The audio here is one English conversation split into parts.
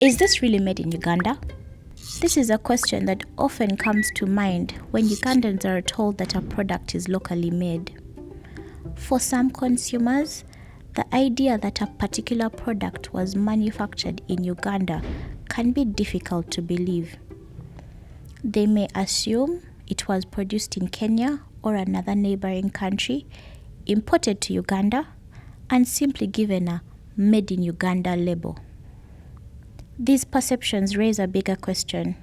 Is this really made in Uganda? This is a question that often comes to mind when Ugandans are told that a product is locally made. For some consumers, the idea that a particular product was manufactured in Uganda can be difficult to believe. They may assume it was produced in Kenya or another neighboring country, imported to Uganda, and simply given a Made in Uganda label. These perceptions raise a bigger question.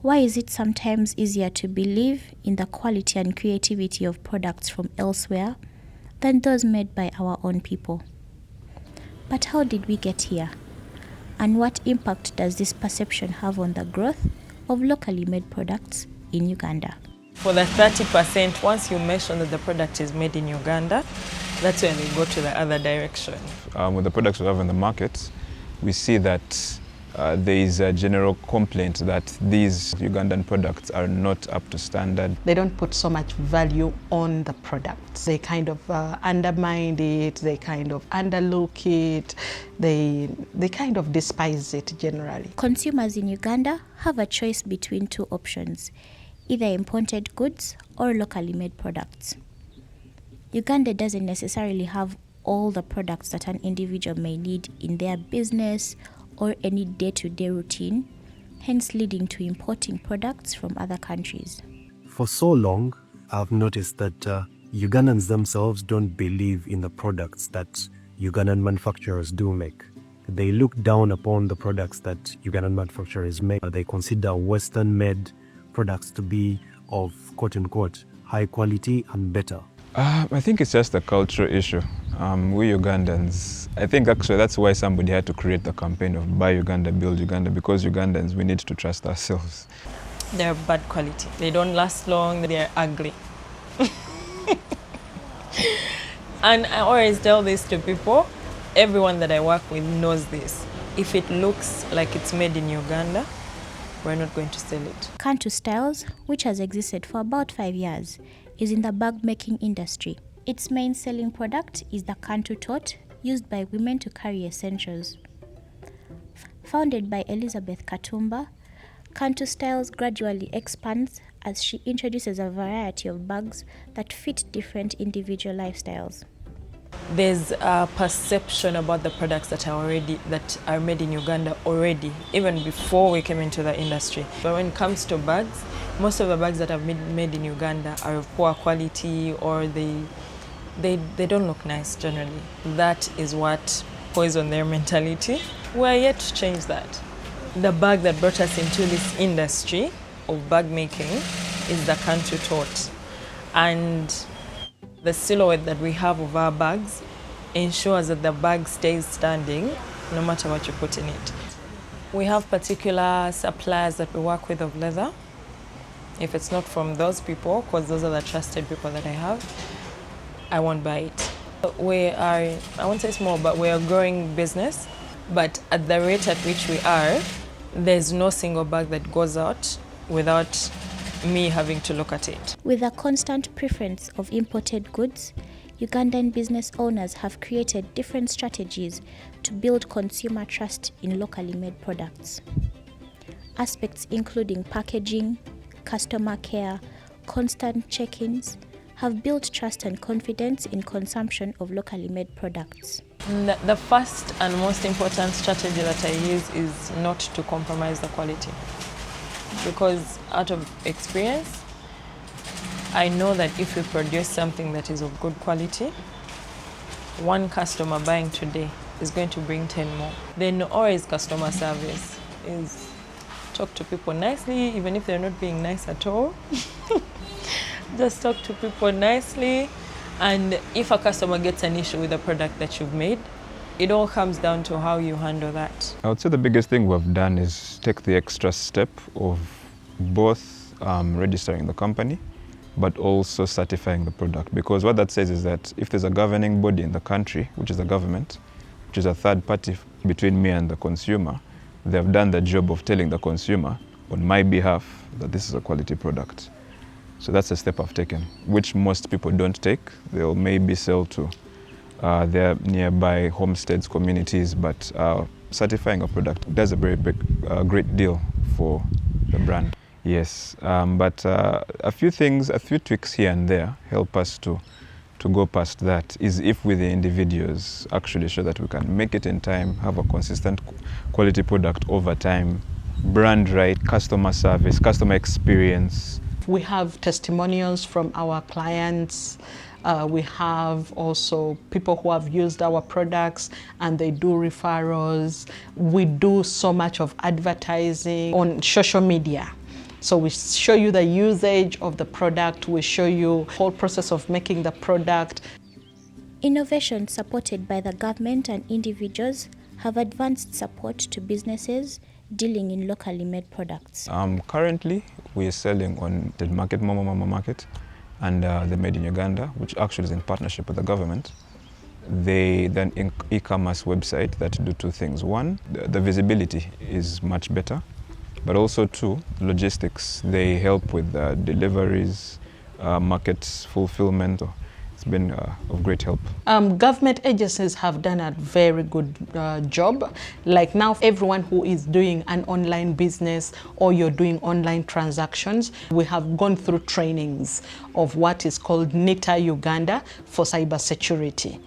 Why is it sometimes easier to believe in the quality and creativity of products from elsewhere than those made by our own people? But how did we get here? And what impact does this perception have on the growth of locally made products in Uganda? For the 30%, once you mention that the product is made in Uganda, that's when they go to the other direction. With the products we have in the market, we see that there is a general complaint that these Ugandan products are not up to standard. They don't put so much value on the products. They kind of undermine it, they kind of underlook it, they kind of despise it generally. Consumers in Uganda have a choice between two options, either imported goods or locally made products. Uganda doesn't necessarily have all the products that an individual may need in their business or any day-to-day routine, hence leading to importing products from other countries. For so long, I've noticed that Ugandans themselves don't believe in the products that Ugandan manufacturers do make. They look down upon the products that Ugandan manufacturers make. They consider Western-made products to be of quote-unquote high quality and better. I think it's just a cultural issue. We Ugandans, I think actually that's why somebody had to create the campaign of Buy Uganda, Build Uganda, because Ugandans, we need to trust ourselves. They're bad quality. They don't last long, they're ugly. And I always tell this to people, everyone that I work with knows this. If it looks like it's made in Uganda, we're not going to sell it. Kantu Styles, which has existed for about 5 years, is in the bag making industry. Its main selling product is the Kantu tote, used by women to carry essentials. Founded by Elizabeth Katumba, Kantu Styles gradually expands as she introduces a variety of bags that fit different individual lifestyles. There's a perception about the products that are made in Uganda already, even before we came into the industry. But when it comes to bags, most of the bags that are made in Uganda are of poor quality, or they don't look nice generally. That is what poisoned their mentality. We're yet to change that. The bag that brought us into this industry of bag making is the Kantu tote. And the silhouette that we have of our bags ensures that the bag stays standing no matter what you put in it. We have particular suppliers that we work with of leather. If it's not from those people, because those are the trusted people that I have, I won't buy it. We are, I won't say small, but we're a growing business. But at the rate at which we are, there's no single bag that goes out without me having to look at it. With a constant preference of imported goods, Ugandan business owners have created different strategies to build consumer trust in locally made products. Aspects including packaging, customer care, constant check-ins have built trust and confidence in consumption of locally made products. The first and most important strategy that I use is not to compromise the quality. Because out of experience, I know that if we produce something that is of good quality, one customer buying today is going to bring 10 more. Then always customer service is talk to people nicely, even if they're not being nice at all. Just talk to people nicely. And if a customer gets an issue with the product that you've made, it all comes down to how you handle that. I would say the biggest thing we've done is take the extra step of both registering the company, but also certifying the product. Because what that says is that if there's a governing body in the country, which is the government, which is a third party between me and the consumer, they've done the job of telling the consumer on my behalf that this is a quality product. So that's a step I've taken, which most people don't take. They'll maybe sell to their nearby homesteads, communities, but certifying a product does a very great deal for the brand. Yes, but a few tweaks here and there help us to go past that, is if we the individuals actually show that we can make it in time, have a consistent quality product over time, brand right, customer service, customer experience. We have testimonials from our clients. We have also people who have used our products and they do referrals. We do so much of advertising on social media. So we show you the usage of the product, we show you the whole process of making the product. Innovation supported by the government and individuals have advanced support to businesses dealing in locally made products. Currently, we are selling on the market, Mama Market, and the Made in Uganda, which actually is in partnership with the government. They then e-commerce website that do two things. One, the visibility is much better, but also two, logistics. They help with deliveries, market fulfillment. It's been of great help. Government agencies have done a very good job. Like now, everyone who is doing an online business or you're doing online transactions, we have gone through trainings of what is called NITA Uganda for cybersecurity.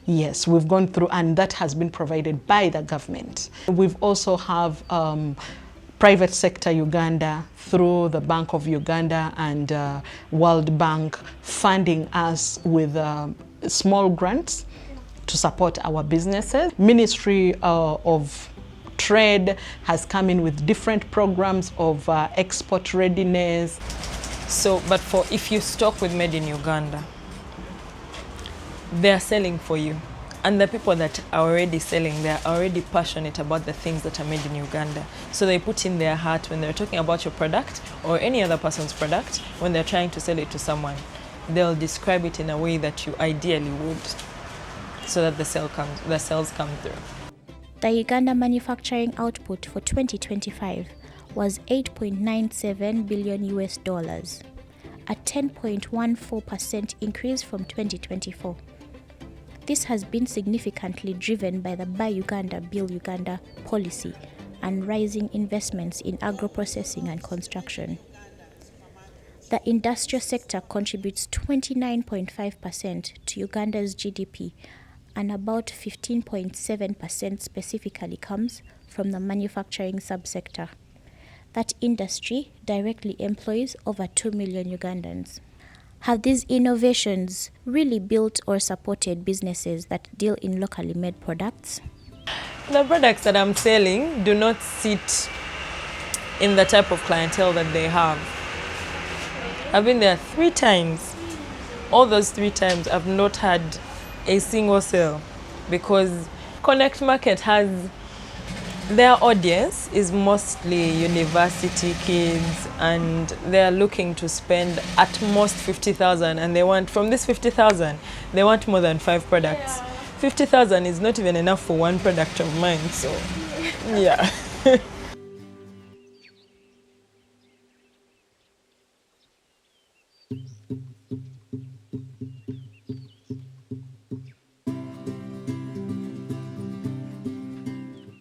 Yes, we've gone through, and that has been provided by the government. We've also have private sector Uganda through the Bank of Uganda and World Bank funding us with small grants to support our businesses. Ministry of Trade has come in with different programs of export readiness. So, but if you stock with Made in Uganda, they're selling for you. And the people that are already selling, they're already passionate about the things that are made in Uganda. So they put in their heart when they're talking about your product or any other person's product, when they're trying to sell it to someone, they'll describe it in a way that you ideally would, so that the sales come through. The Uganda manufacturing output for 2025 was $8.97 billion, a 10.14% increase from 2024. This has been significantly driven by the Buy Uganda, Build Uganda policy and rising investments in agro-processing and construction. The industrial sector contributes 29.5% to Uganda's GDP, and about 15.7% specifically comes from the manufacturing subsector. That industry directly employs over 2 million Ugandans. Have these innovations really built or supported businesses that deal in locally made products? The products that I'm selling do not sit in the type of clientele that they have. I've been there 3 times. All those 3 times I've not had a single sale, because Connect Market has, their audience is mostly university kids, and they're looking to spend at most 50,000, and they want, from this 50,000, they want more than 5 products. 50,000 is not even enough for 1 product of mine, so yeah.